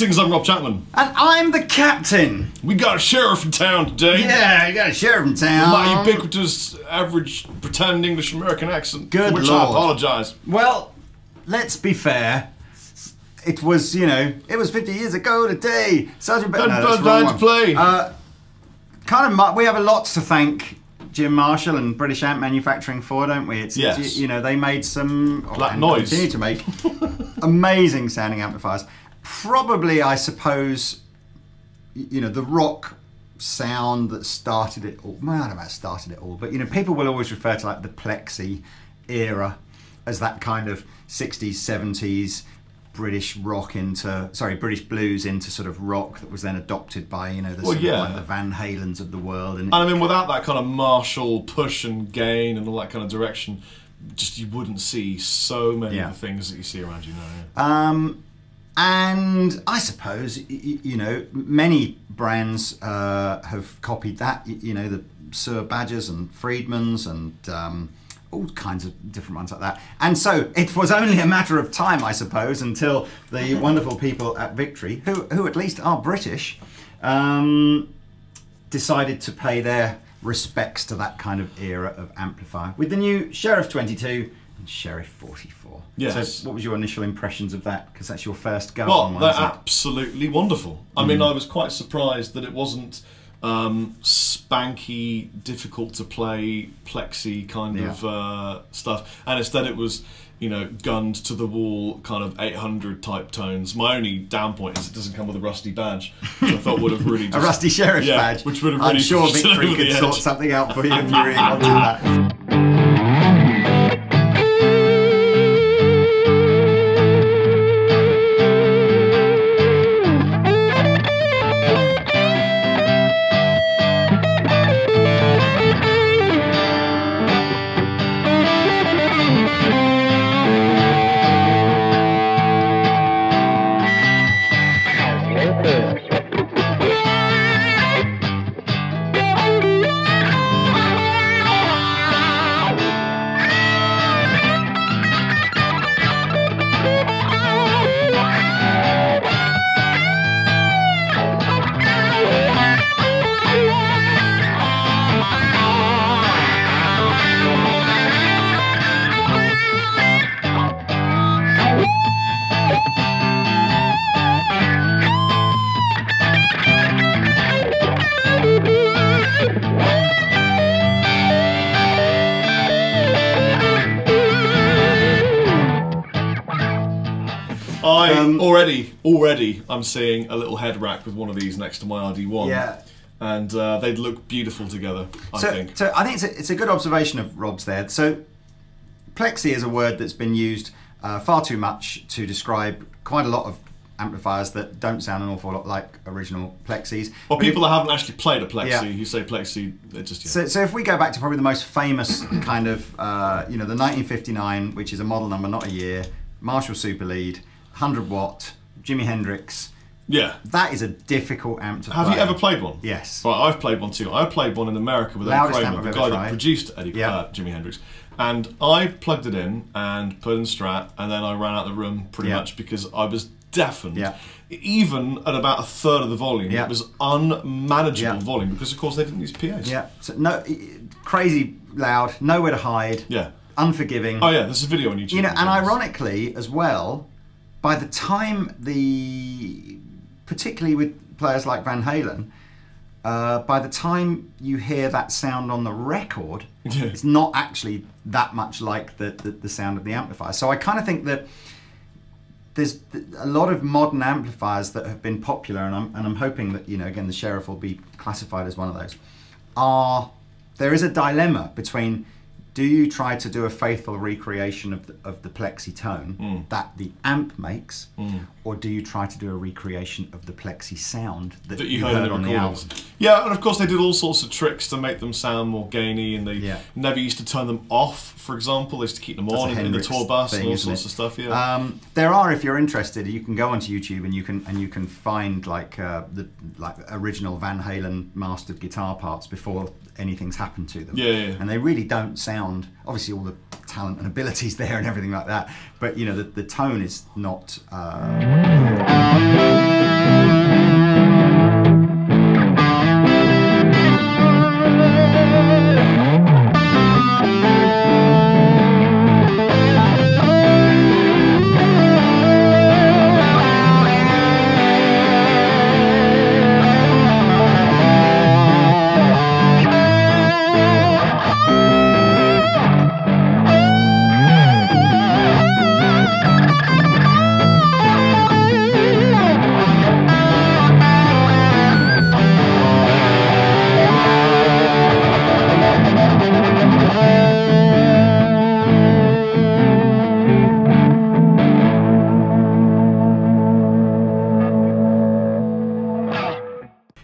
Greetings, I'm Rob Chapman. And I'm the captain. We got a sheriff in town today. Yeah, you got a sheriff in town. My ubiquitous, average, pretend English-American accent. Good for which Lord. I apologise. Well, let's be fair. It was, you know, it was 50 years ago today. Sergeant Bell. No, that's the wrong one. Play. We have a lot to thank Jim Marshall and British Amp Manufacturing for, don't we? Yes. You know, they made some, Black noise. Continue to make amazing sounding amplifiers. Probably, I suppose, you know, the rock sound that started it all. Well, I don't know about started it all, but you know, people will always refer to like the Plexi era as that kind of 60s, 70s British rock into, sorry, British blues into sort of rock that was then adopted by, you know, the, sort of like the Van Halens of the world. And I mean, without that kind of Marshall push and gain and all that kind of direction, just you wouldn't see so many of the things that you see around you now. And I suppose, you know, many brands have copied that, you know, the Sir Badgers and Friedmans and all kinds of different ones like that. And so it was only a matter of time, I suppose, until the wonderful people at Victory, who at least are British, decided to pay their respects to that kind of era of amplifier with the new Sheriff 22 and Sheriff 44. Yes. So what was your initial impressions of that? Because that's your first go well, on one, they're isn't it? absolutely wonderful. I mean, I was quite surprised that it wasn't spanky, difficult to play Plexi kind of stuff, and instead it was, you know, gunned to the wall kind of 800 type tones. My only down point is it doesn't come with a rusty badge, which I thought would have really just, a rusty sheriff badge. Which would have really I'm sure Victory could sort something out for you if you really wanted that. Already, I'm seeing a little head rack with one of these next to my RD1. Yeah. And they'd look beautiful together, I think. So I think it's a good observation of Rob's there. So Plexi is a word that's been used far too much to describe quite a lot of amplifiers that don't sound an awful lot like original Plexis. Well, people that haven't actually played a Plexi, who say Plexi, it just... So if we go back to probably the most famous kind of, you know, the 1959, which is a model number, not a year, Marshall Super Lead, 100 watt, Jimi Hendrix. Yeah. That is a difficult amp to play. Have you ever played one? Yes. Right, I've played one too. I played one in America with Eddie Kramer, the guy that produced Jimi Hendrix. And I plugged it in and put in Strat, and then I ran out the room pretty much because I was deafened. Yeah. Even at about a third of the volume, it was unmanageable volume because, of course, they didn't use PAs. Yeah. So no, crazy loud, nowhere to hide. Yeah. Unforgiving. Oh yeah, there's a video on YouTube. You know, and ironically as well, by the time particularly with players like Van Halen, by the time you hear that sound on the record, it's not actually that much like the sound of the amplifier. So I kind of think that there's a lot of modern amplifiers that have been popular, and I'm hoping that, you know, again, the Sheriff will be classified as one of those. There is a dilemma between, do you try to do a faithful recreation of the Plexi tone that the amp makes, or do you try to do a recreation of the Plexi sound that you heard on the album? Yeah, and of course they did all sorts of tricks to make them sound more gainy, and they never used to turn them off, for example. They used to keep them on in the tour bus and all sorts of stuff. Yeah. There are, if you're interested, you can go onto YouTube and you can find like the original Van Halen mastered guitar parts before anything's happened to them. And they really don't sound, obviously all the talent and abilities there and everything like that, but you know, the tone is not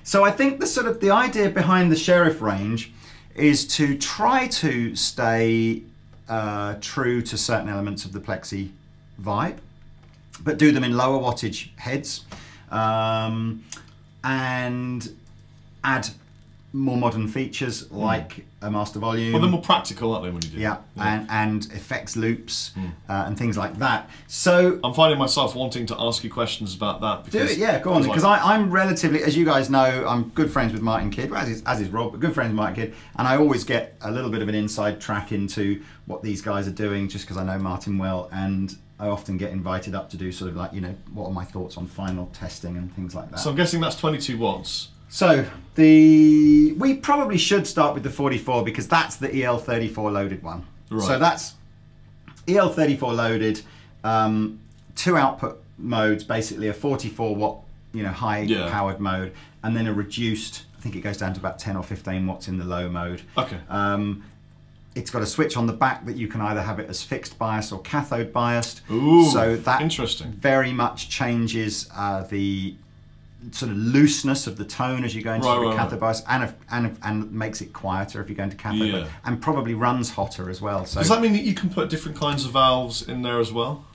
So I think the idea behind the Sheriff range is to try to stay true to certain elements of the Plexi vibe, but do them in lower wattage heads, and add more modern features like a master volume. Well, they're more practical, aren't they, when you do? Yeah, and effects loops and things like that. So I'm finding myself wanting to ask you questions about that. Because, do it, yeah, go on. Because I'm relatively, as you guys know, I'm good friends with Martin Kidd, as is Rob, but good friends with Martin Kidd, and I always get a little bit of an inside track into what these guys are doing, just because I know Martin well, and I often get invited up to do sort of like, you know, what are my thoughts on final testing and things like that. So I'm guessing that's 22 watts. So we probably should start with the 44 because that's the EL34 loaded one. Right. So that's EL34 loaded, 2 output modes, basically a 44 watt, you know, high powered mode, and then a reduced, I think it goes down to about 10 or 15 watts in the low mode. Okay. It's got a switch on the back that you can either have it as fixed bias or cathode biased. Ooh, so that interesting. Very much changes the sort of looseness of the tone as you go into cathode bias, and makes it quieter if you go into cathode, and probably runs hotter as well. So does that mean that you can put different kinds of valves in there as well?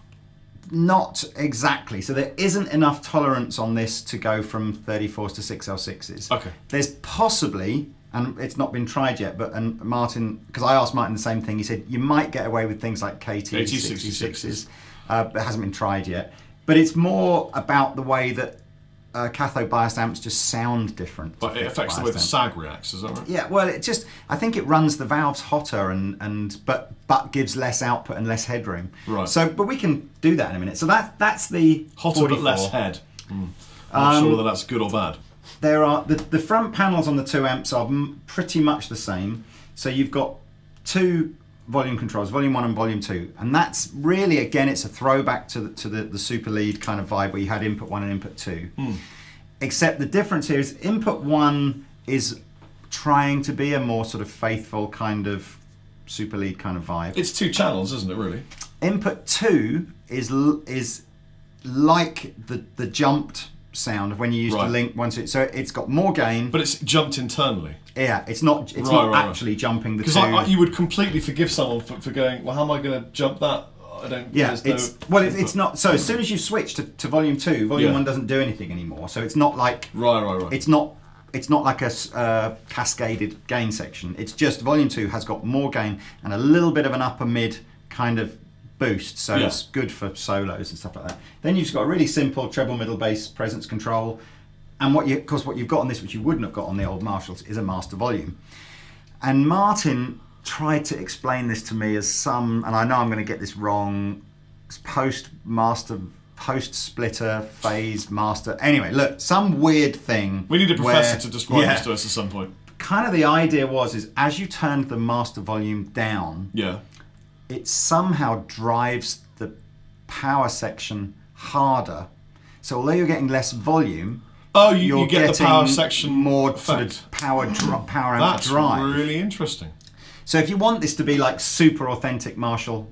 Not exactly. So there isn't enough tolerance on this to go from 34s to 6L6s. Okay. There's possibly, and it's not been tried yet, but Martin, because I asked Martin the same thing, he said you might get away with things like KT66s, but it hasn't been tried yet. But it's more about the way that cathode biased amps just sound different. But it affects the way the sag reacts, is that right? Yeah, well, it just, I think it runs the valves hotter but gives less output and less headroom. Right. So, but we can do that in a minute. So that's the hotter 44. but less head. I'm not sure whether that's good or bad. There are the front panels on the 2 amps are pretty much the same. So you've got 2 volume controls, volume 1 and volume 2, and that's really, again, it's a throwback to the super lead kind of vibe where you had input 1 and input 2. Except the difference here is input 1 is trying to be a more sort of faithful kind of super lead kind of vibe. It's 2 channels, isn't it, really? Input 2 is like the jumped sound of when you used to link 1 2, so it's got more gain, but it's jumped internally. Yeah, it's not actually jumping the 2. Because you would completely forgive someone for going, well, how am I going to jump that? I don't. Yeah, it's not. So as soon as you switch to volume 2, volume 1 doesn't do anything anymore. So it's not like It's not like a cascaded gain section. It's just volume 2 has got more gain and a little bit of an upper mid kind of boost. So it's good for solos and stuff like that. Then you've got a really simple treble middle bass presence control. And what you've got on this, which you wouldn't have got on the old Marshalls, is a master volume. And Martin tried to explain this to me as and I know I'm going to get this wrong, post splitter phase master. Anyway, look, some weird thing. We need a professor to describe this to us at some point. Kind of the idea is as you turned the master volume down, it somehow drives the power section harder. So although you're getting less volume, you get the power section more sort of power amp drive. That's really interesting. So if you want this to be like super authentic Marshall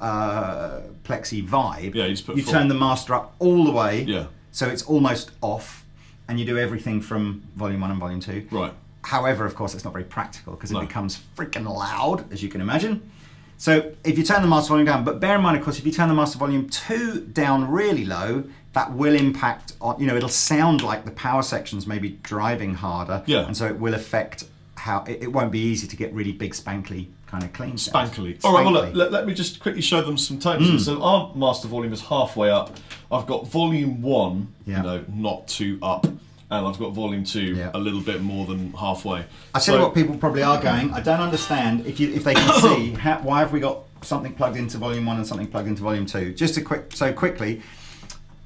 Plexi vibe, you turn the master up all the way, so it's almost off, and you do everything from volume 1 and volume 2. Right. However, of course, it's not very practical because it becomes freaking loud, as you can imagine. So if you turn the master volume down, but bear in mind, of course, if you turn the master volume 2 down really low, that will impact on, it'll sound like the power section's maybe driving harder, and so it will affect how, it won't be easy to get really big spankly kind of clean sounds. Spankly. All right, well, let me just quickly show them some tones. So our master volume is halfway up. I've got volume 1, not 2 up, and I've got volume 2 a little bit more than halfway. I tell you what people probably are going, I don't understand if they can see, why have we got something plugged into volume 1 and something plugged into volume 2? Just quickly,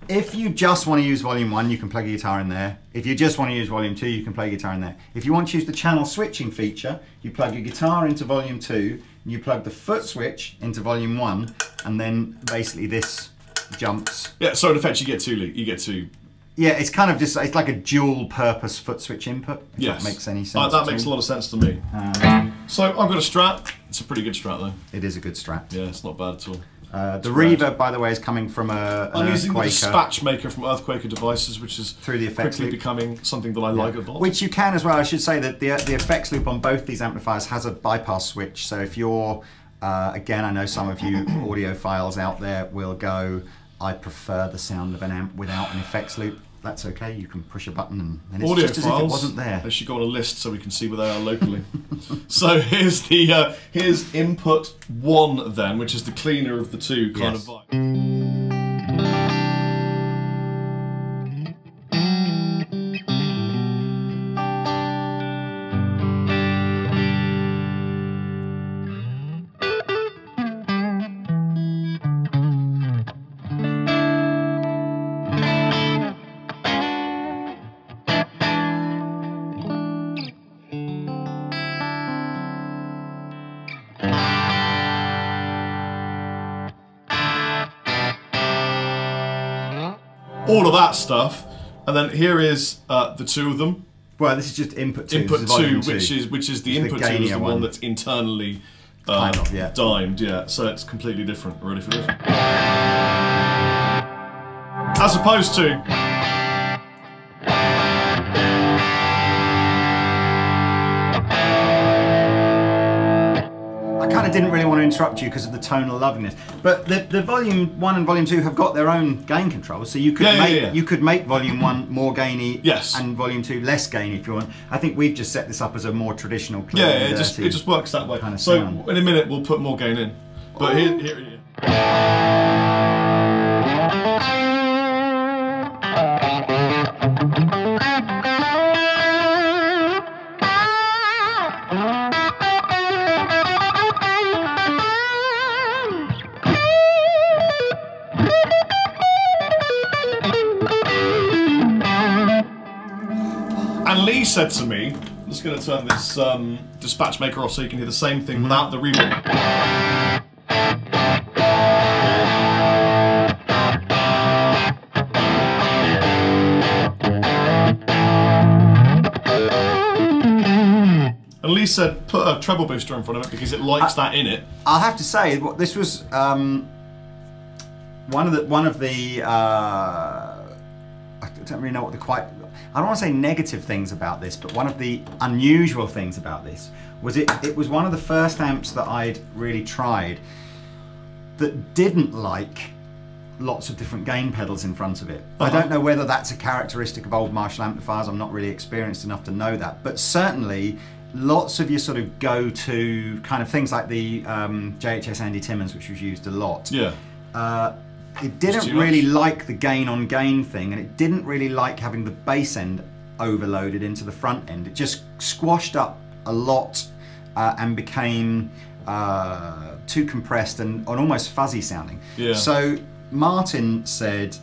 if you just want to use volume 1, you can plug a guitar in there. If you just want to use volume 2, you can plug a guitar in there. If you want to use the channel switching feature, you plug your guitar into volume 2, and you plug the foot switch into volume 1, and then basically this jumps. Yeah, so in effect you get 2. Yeah, it's kind of just, it's like a dual purpose foot switch input, if that makes any sense. That makes a lot of sense to me. So I've got a Strat. It's a pretty good Strat though. It is a good Strat. Yeah, it's not bad at all. The reverb, by the way, is coming from I'm using the dispatch maker from Earthquaker Devices, which is through the effects quickly loop. becoming something that I like a lot. Which you can as well. I should say that the effects loop on both these amplifiers has a bypass switch. So if you're, again, I know some of you audiophiles out there will go, I prefer the sound of an amp without an effects loop. That's okay, you can push a button and it's just as if it wasn't there. They should go on a list so we can see where they are locally. So here's the here's input 1 then, which is the cleaner of the two kind of vibe. All of that stuff, and then here is the two of them. Well, this is just input 2. Input 2, which is the input 2 is the one that's internally dimed, yeah. So it's completely different. Ready for this? As opposed to. I kind of didn't really want to interrupt you because of the tonal loveliness, but the volume 1 and volume 2 have got their own gain controls, so you could you could make volume 1 more gainy and volume 2 less gainy if you want. I think we've just set this up as a more traditional clean it just works that way. Kind of so sound. In a minute we'll put more gain in, but here it is. And Lee said to me, I'm just going to turn this dispatch maker off so you can hear the same thing without the reverb. And Lee said put a treble booster in front of it because it likes that in it. I'll have to say, this was one of the I don't really know what I don't want to say negative things about this, but one of the unusual things about this was it was one of the first amps that I'd really tried that didn't like lots of different gain pedals in front of it. I don't know whether that's a characteristic of old Marshall amplifiers, I'm not really experienced enough to know that, but certainly lots of your sort of go-to kind of things like the JHS Andy Timmons, which was used a lot. Yeah. It didn't really like the gain on gain thing, and it didn't really like having the bass end overloaded into the front end. It just squashed up a lot and became too compressed and almost fuzzy sounding. Yeah. So Martin said,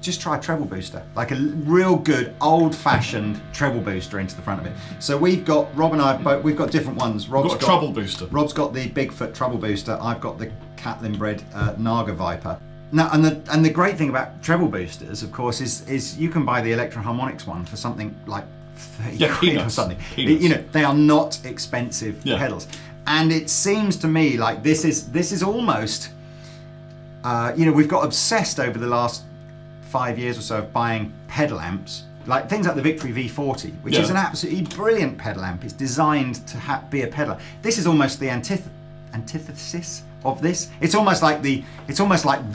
just try a treble booster, like a real good old-fashioned treble booster into the front of it. So we've got, Rob and I both, we've got different ones. Rob's got a treble booster. Rob's got the Bigfoot treble booster. I've got the Catlin bred Naga Viper. Now, and the great thing about treble boosters, of course, is you can buy the Electro Harmonix one for something like 30 quid or something. You know, they are not expensive pedals, and it seems to me like this is almost, you know, we've got obsessed over the last 5 years or so of buying pedal amps, like things like the Victory V40, which is an absolutely brilliant pedal amp. It's designed to be a pedal. This is almost the antithesis of this. It's almost like the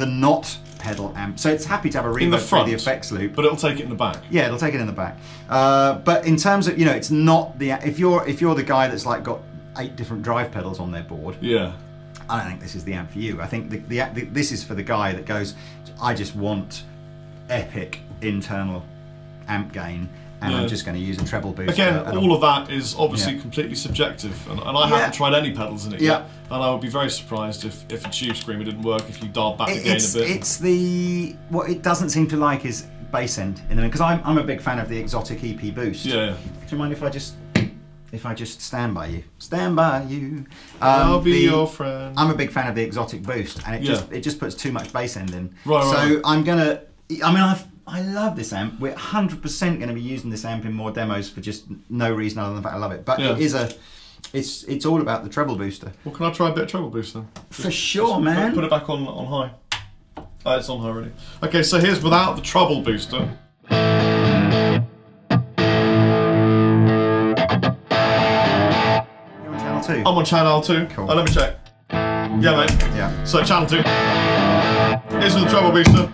not pedal amp. So it's happy to have a reverb through the effects loop, but it'll take it in the back. Yeah, it'll take it in the back. But in terms of, you know, it's not the, if you're the guy that's like got 8 different drive pedals on their board. Yeah. I don't think this is the amp for you. I think this is for the guy that goes, I just want epic internal amp gain, and I'm just going to use a treble booster. Again, all of that is obviously completely subjective, and I haven't tried any pedals in it yet, and I would be very surprised if a tube screamer didn't work if you dialed back the gain a bit. What it doesn't seem to like is bass end in the because I'm a big fan of the Exotic EP Boost. Yeah. Do you mind if I just stand by you? Stand by you. I'll be your friend. I'm a big fan of the Exotic Boost, and it just puts too much bass end in. Right. I'm gonna. I mean, I love this amp. We're 100% going to be using this amp in more demos for just no reason other than the fact I love it. But it's all about the treble booster. Well, can I try a bit of treble boost then? For sure, man. Put it back on high. Oh, it's on high already. Okay, so here's without the treble booster. You're on channel 2? I'm on channel 2. Cool. Oh, let me check. Yeah, mate. Yeah. So channel 2. Here's with the treble booster.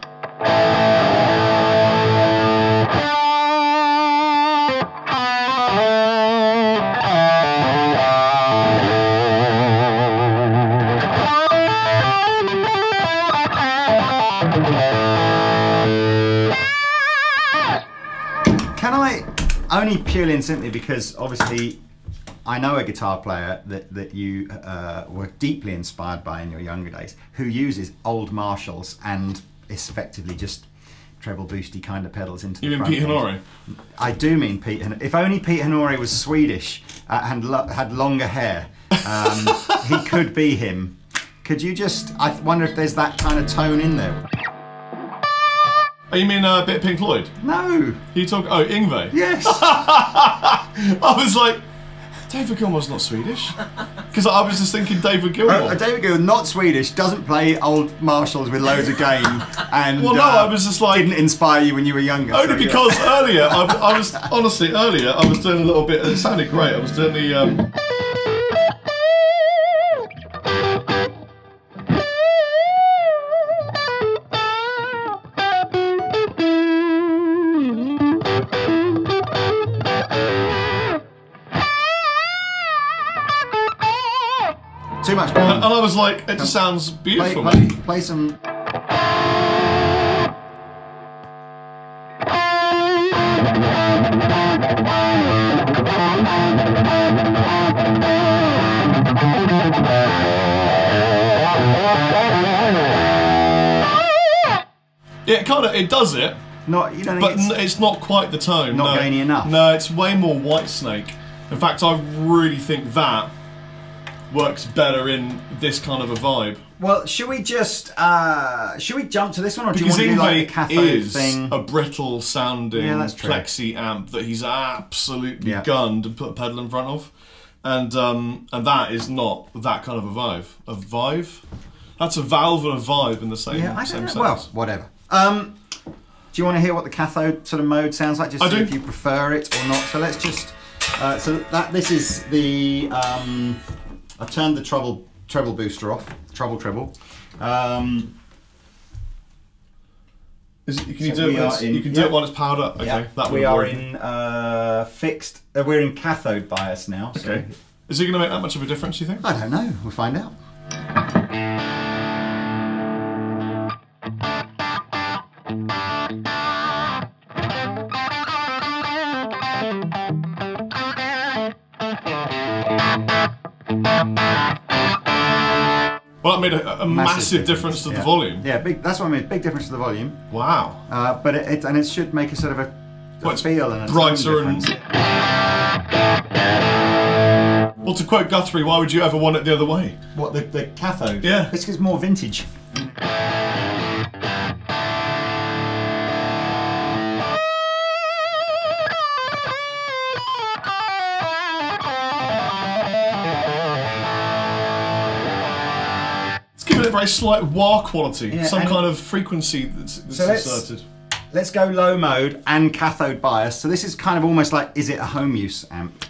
Only purely and simply because obviously I know a guitar player that you were deeply inspired by in your younger days, who uses old Marshalls and is effectively just treble boosty kind of pedals into the front. You mean Pete Honore? I do mean Pete Honore. If only Pete Honore was Swedish and had longer hair, he could be him. Could you just, I wonder if there's that kind of tone in there. Oh, you mean a bit of Pink Floyd? No. You talk? Oh, Yngwie. Yes. I was like, David Gilmour's not Swedish, because I was just thinking David Gilmour. David Gilmour, not Swedish, doesn't play old Marshalls with loads of gain, and well, no, I was just like, didn't inspire you when you were younger. Only because earlier I was honestly I was doing a little bit. It sounded great. I was doing the. Too much going on. And I was like, it just sounds beautiful. Play some. Yeah, it does it. Not, you don't think but it's not quite the tone. Not gainy enough. No, it's way more Whitesnake. In fact, I really think that works better in this kind of a vibe. Well, should we just should we jump to this one, or because do you want to do like a cathode is thing? A brittle sounding Plexi amp that he's absolutely gunned and put a pedal in front of, and that is not that kind of a vibe. A vibe? That's a valve and a vibe in the same sense. Well, whatever. Do you want to hear what the cathode sort of mode sounds like? Just see if you prefer it or not. So let's just. This is the. I've turned the treble booster off. Treble. Can you do it while it's powered up? Okay, that we are in fixed. We're in cathode bias now. So. Okay. Is it going to make that much of a difference, you think? I don't know. We'll find out. Well, that made a massive difference to the volume. Yeah, that's what I mean. Big difference to the volume. Wow. But it should make a sort of a feel and a brighter and. Well, to quote Guthrie, why would you ever want it the other way? What, the cathode? Yeah. It's because more vintage. A very slight wah quality, some kind of frequency that's inserted. Let's go low mode and cathode bias. So this is kind of almost like, is it a home use amp?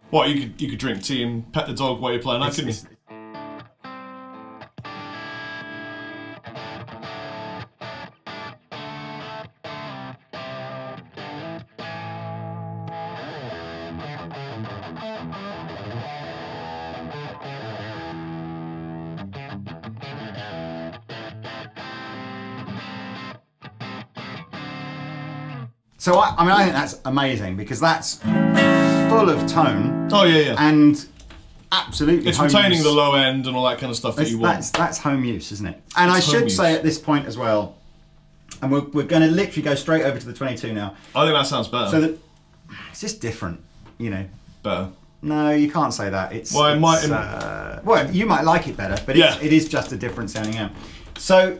What, you could drink tea and pet the dog while you're playing that, couldn't you? So I think that's amazing because that's full of tone. Oh yeah. And absolutely. It's retaining the low end and all that kind of stuff that you want. That's home use, isn't it? And I should say at this point as well, and we're going to literally go straight over to the 22 now. I think that sounds better. So it's just different, you know. Better. No, you can't say that. Well, you might like it better, but it is just a different sounding amp. So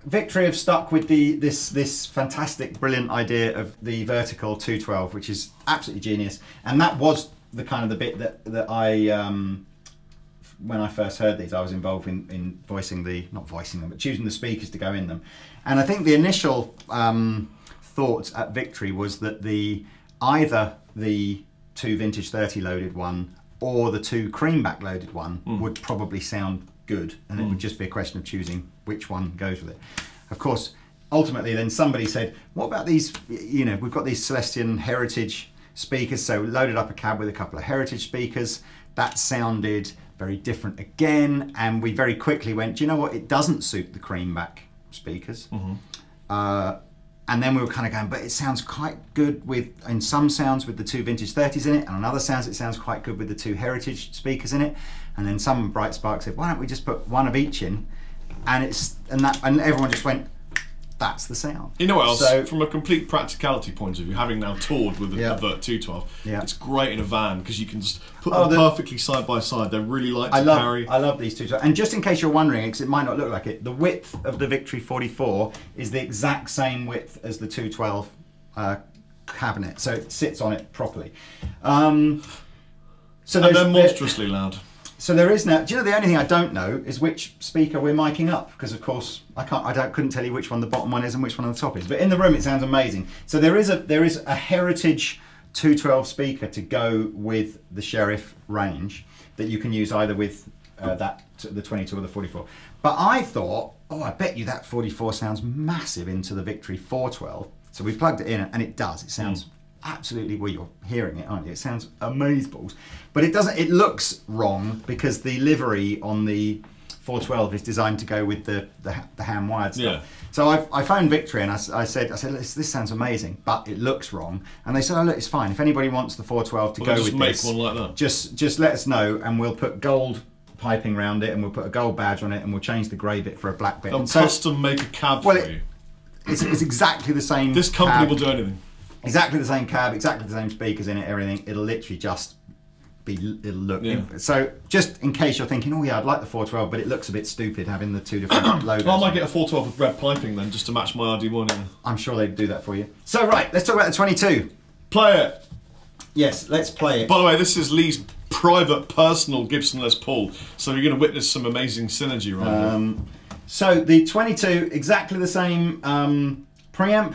Victory have stuck with this fantastic, brilliant idea of the vertical 212, which is absolutely genius. And that was the kind of the bit that I, when I first heard these, I was involved in not voicing them, but choosing the speakers to go in them. And I think the initial thought at Victory was that either the 2 vintage 30 loaded one or the 2 creamback loaded one would probably sound good, and it would just be a question of choosing which one goes with it. Of course, ultimately then somebody said, what about these, you know, we've got these Celestion Heritage speakers, so loaded up a cab with a couple of Heritage speakers. That sounded very different again, and we very quickly went, do you know what, it doesn't suit the creamback speakers. And then we were kind of going, but it sounds quite good in some sounds with the 2 vintage 30s in it, and on other sounds it sounds quite good with the 2 Heritage speakers in it. And then some bright spark said, why don't we just put one of each in? And everyone just went, that's the sound. You know what else? So, from a complete practicality point of view, having now toured with a Vert 212, it's great in a van because you can just put them perfectly side by side. They're really light to carry. I love these 212. And just in case you're wondering, because it might not look like it, the width of the Victory 44 is the exact same width as the 212 cabinet, so it sits on it properly. And they're monstrously loud. So there is now. Do you know the only thing I don't know is which speaker we're miking up, because of course I couldn't tell you which one the bottom one is and which one on the top is. But in the room it sounds amazing. So there is a Heritage 212 speaker to go with the Sheriff range that you can use either with the 22 or the 44. But I thought, oh, I bet you that 44 sounds massive into the Victory 412. So we plugged it in and it does. It sounds absolutely, well, you're hearing it, aren't you? It sounds amazeballs. But it doesn't, it looks wrong because the livery on the 412 is designed to go with the hand wired stuff. Yeah. So I phoned Victory and I said, this sounds amazing, but it looks wrong. And they said, oh look, it's fine. If anybody wants the 412 to go with this, one like that. Just let us know and we'll put gold piping around it and we'll put a gold badge on it and we'll change the grey bit for a black bit. They'll custom make a cab for you. It's exactly the same. This company will do anything. Exactly the same cab, exactly the same speakers in it, everything. It'll literally just it'll look. Yeah. So just in case you're thinking, oh yeah, I'd like the 412, but it looks a bit stupid having the 2 different logos. Well, I might get a 412 with red piping then, just to match my RD1 in. I'm sure they'd do that for you. So right, let's talk about the 22. Play it. Yes, let's play it. By the way, this is Lee's private, personal Gibson Les Paul, so you're going to witness some amazing synergy right here. So the 22, exactly the same preamp,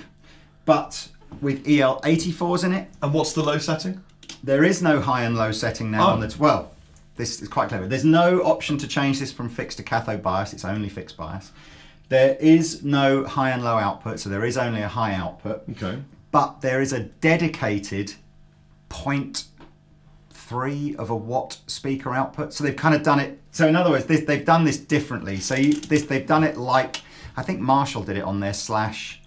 but with EL84s in it. And what's the low setting? There is no high and low setting now on the... Well, this is quite clever. There's no option to change this from fixed to cathode bias. It's only fixed bias. There is no high and low output, so there is only a high output. Okay. But there is a dedicated 0.3 of a watt speaker output. So they've kind of done it... So in other words, they've done this differently. So they've done it like... I think Marshall did it on their Slash...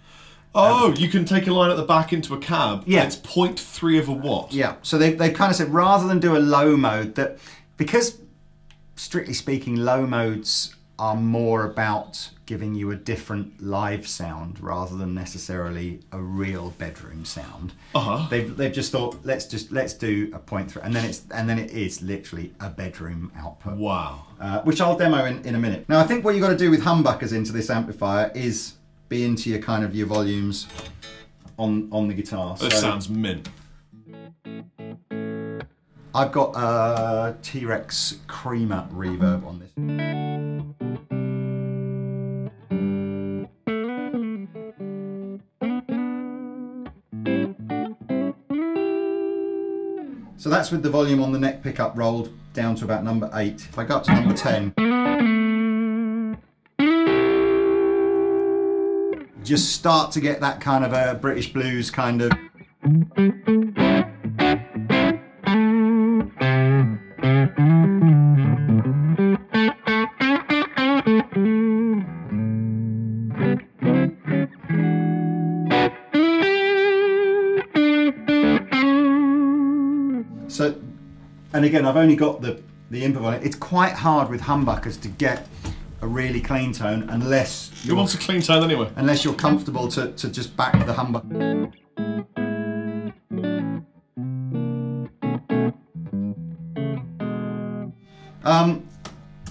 Oh, you can take a line at the back into a cab. Yeah, and it's 0.3 of a watt. Yeah, so they've kind of said rather than do a low mode, that because strictly speaking, low modes are more about giving you a different live sound rather than necessarily a real bedroom sound. They've just thought let's do a 0.3, and then it is literally a bedroom output. Wow. Which I'll demo in a minute. Now I think what you've got to do with humbuckers into this amplifier is be into your kind of your volumes on the guitar. That sounds mint. I've got a T-Rex Creamer reverb on this. So that's with the volume on the neck pickup rolled down to about number 8. If I go up to number 10, just start to get that kind of a British blues kind of. So, and again, I've only got the input on it. It's quite hard with humbuckers to get a really clean tone unless you want a clean tone anyway. Unless you're comfortable to just back the humbucker.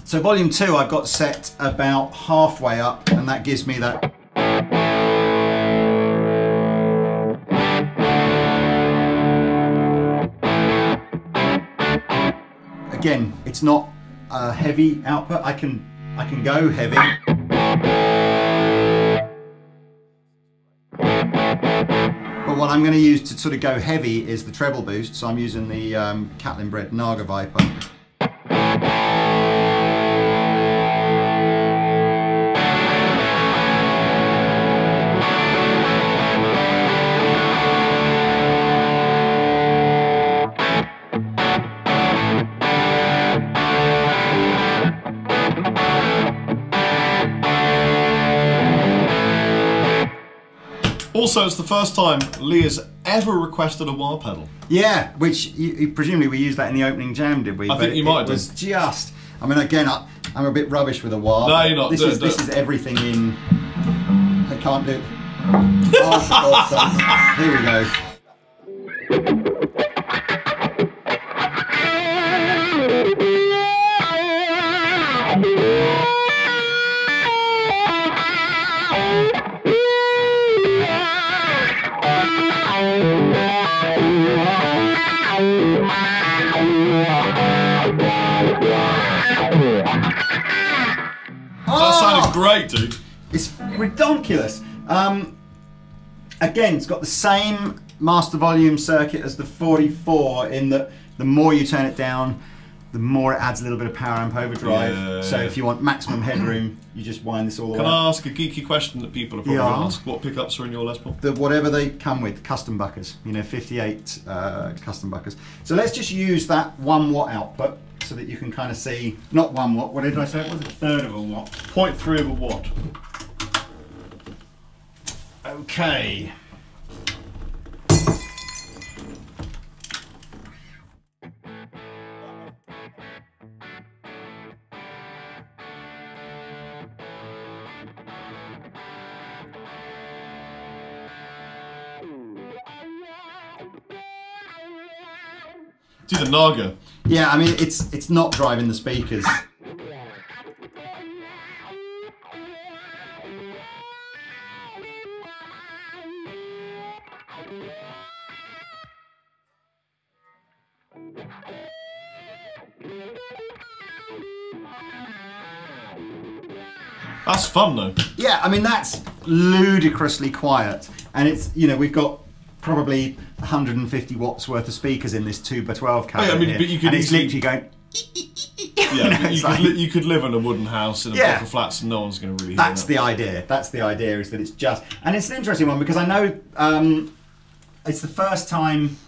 So volume 2 I've got set about halfway up, and that gives me that. Again, it's not a heavy output. I can go heavy. But what I'm going to use to sort of go heavy is the treble boost. So I'm using the Catlin bred Naga Viper. Also, it's the first time Lee has ever requested a wah pedal. Yeah, which presumably we used that in the opening jam, did we? I think you might have. It was just. I mean, again, I'm a bit rubbish with a wah. No, you're not. This is everything in. I can't do it. Oh, for God's sake. Here we go. That sounded great, dude. It's redonkulous. Again, it's got the same master volume circuit as the 44 in that the more you turn it down, the more it adds a little bit of power amp overdrive. Yeah. So if you want maximum headroom, you just wind this all the way. Can I ask a geeky question that people are probably going to ask? What pickups are in your Les Paul? Whatever they come with, custom buckers. You know, 58 custom buckers. So let's just use that 1 watt output so that you can kind of see, not 1 watt, what did I say? It was a third of a watt. 0.3 of a watt. Okay. Do the Naga. Yeah, I mean it's not driving the speakers. That's fun though. Yeah, I mean that's ludicrously quiet, and it's, you know, we've got probably 150 watts worth of speakers in this 2x12 cabinet. I mean, but you could easily, it's literally going. Yeah, you could live in a wooden house in a block of flats, and no one's going to really. That's the idea. That's the idea. Is that it's just, and it's an interesting one because I know it's the first time.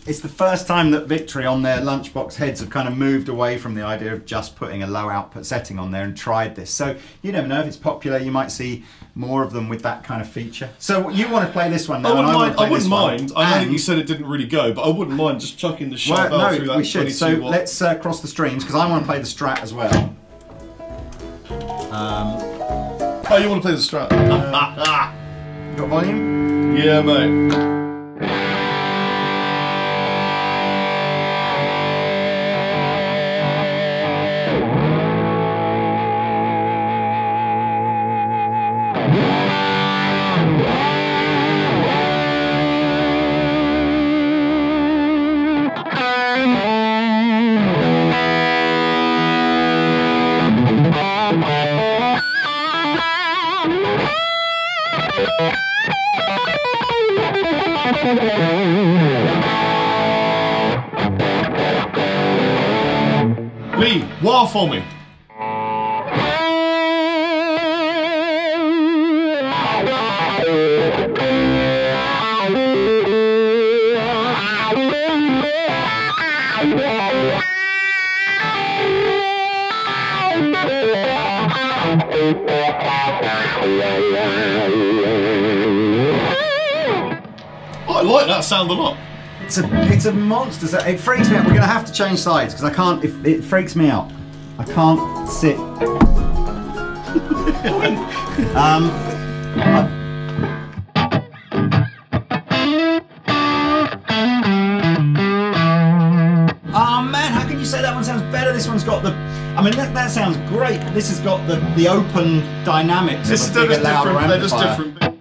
It's the first time that Victory on their lunchbox heads have kind of moved away from the idea of just putting a low output setting on there and tried this. So you never know, if it's popular, you might see more of them with that kind of feature. So you want to play this one now? I wouldn't mind. I know that you said it didn't really go, but I wouldn't mind just chucking the sharp bell through that. We should. So let's cross the streams because I want to play the Strat as well. Oh, you want to play the Strat? You got volume? Yeah, mate. Lee, wah for me. I like that sound a lot. It's a monster. It freaks me out. We're going to have to change sides because I can't. It freaks me out. I can't sit. Oh man, how can you say that one sounds better this one's got the. I mean, that sounds great. But this has got the open dynamics of a bigger, louder amplifier. They're just different.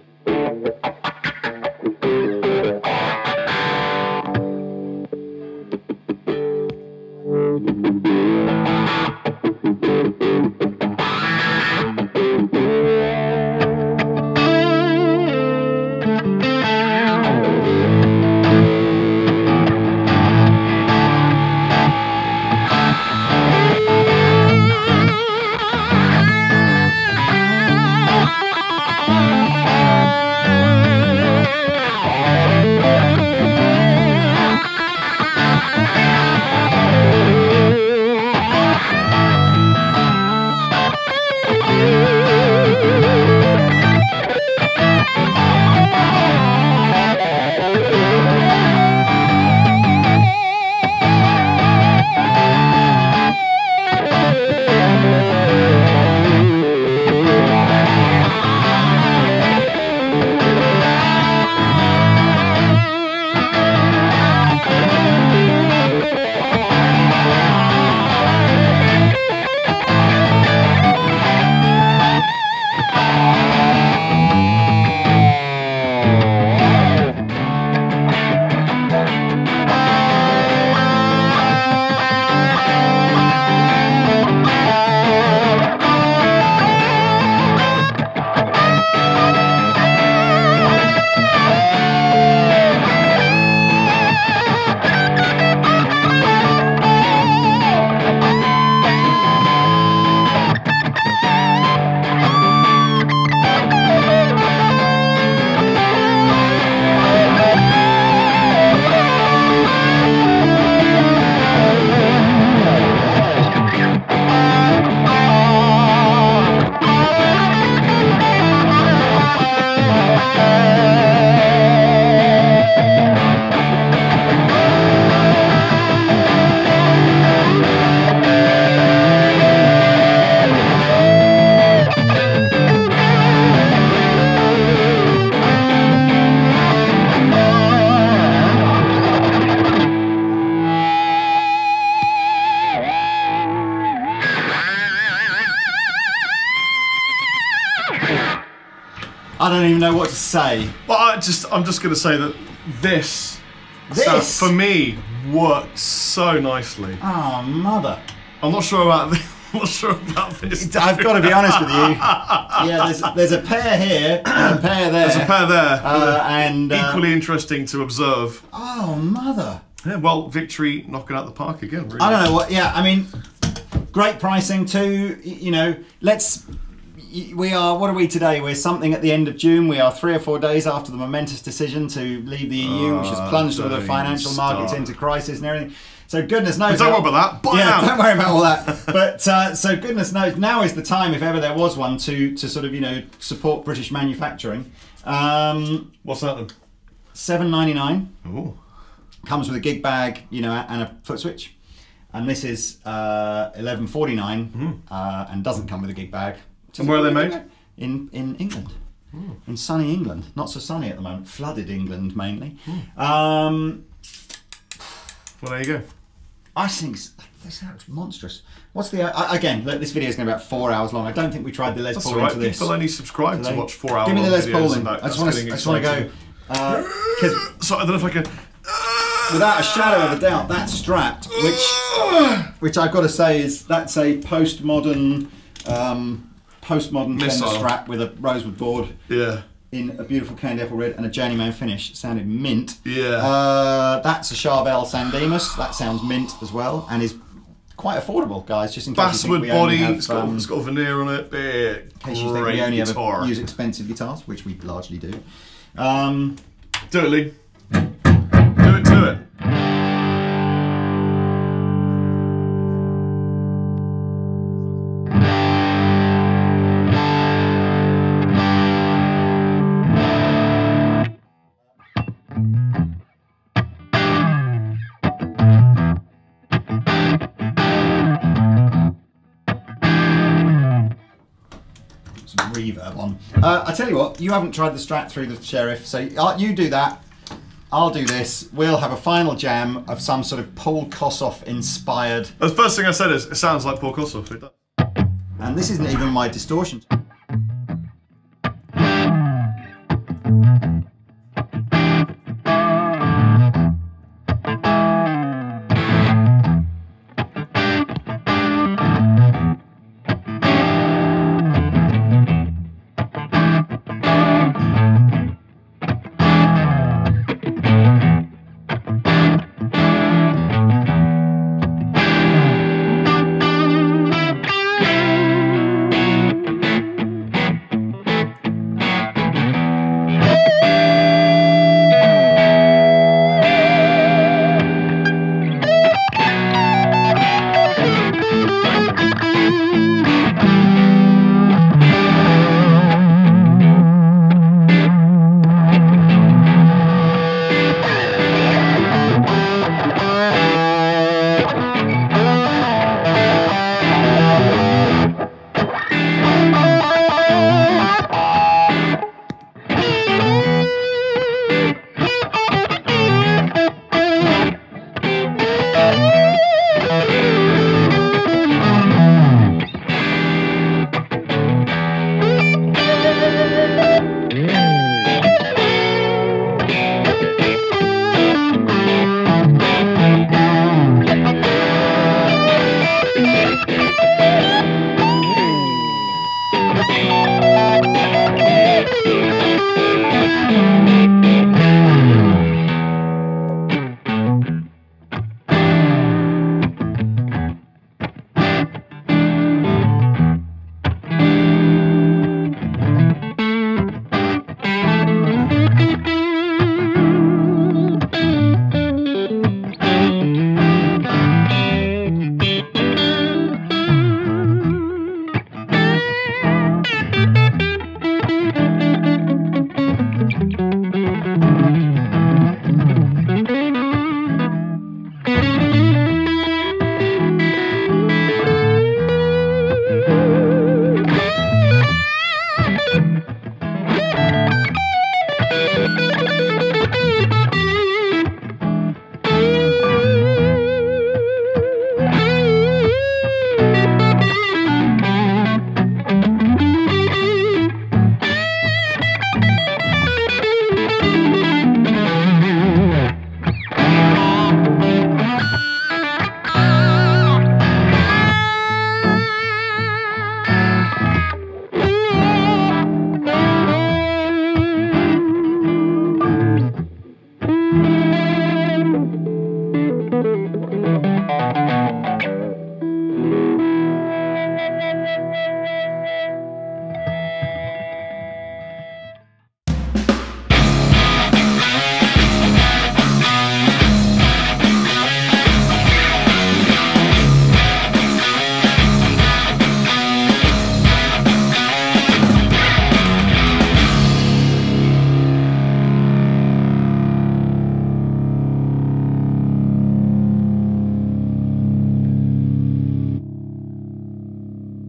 I don't even know what to say. Well, I'm just going to say that this for me works so nicely. Oh, mother! I'm not sure about this. I'm not sure about this. I've got to be honest with you. Yeah, there's a pair here and a pair there. There's a pair there, and equally interesting to observe. Oh, mother! Yeah, well, Victory knocking out the park again. Really. I don't know what. Yeah, I mean, great pricing too. You know, we are, what are we today? We're something at the end of June. We are 3 or 4 days after the momentous decision to leave the EU, which has plunged all the financial markets into crisis and everything. So goodness knows. But don't worry about that. Don't worry about all that. But so goodness knows, now is the time, if ever there was one, to sort of, you know, support British manufacturing. What's that then? $7.99. Ooh. Comes with a gig bag, you know, and a foot switch. And this is $11.49 and doesn't come with a gig bag. And where are they made? In England. In sunny England. Not so sunny at the moment. Flooded England, mainly. Well, there you go. I think this sounds monstrous. What's the... again, look, this video is going to be about 4 hours long. I don't think we tried the Les Paul into this. People only subscribe to watch 4 hours. Give me the Les Paul in. I just want to go... so I don't know if I can... Without a shadow of a doubt, that strapped, which I've got to say that's a postmodern Fender strap with a rosewood board. Yeah. In a beautiful candy apple red and a journeyman finish. It sounded mint. Yeah. That's a Charvel Sandemus. That sounds mint as well, and is quite affordable, guys. Just in case you think we only have, it's got a veneer on it. In case you think we only ever use expensive guitars, which we largely do. Do it, Lee. Do it. Reverb on. I tell you what, you haven't tried the Strat through the Sheriff, so you do that. I'll do this. We'll have a final jam of some sort of Paul Kossoff inspired. The first thing I said is, it sounds like Paul Kossoff. It does. And this isn't even my distortion.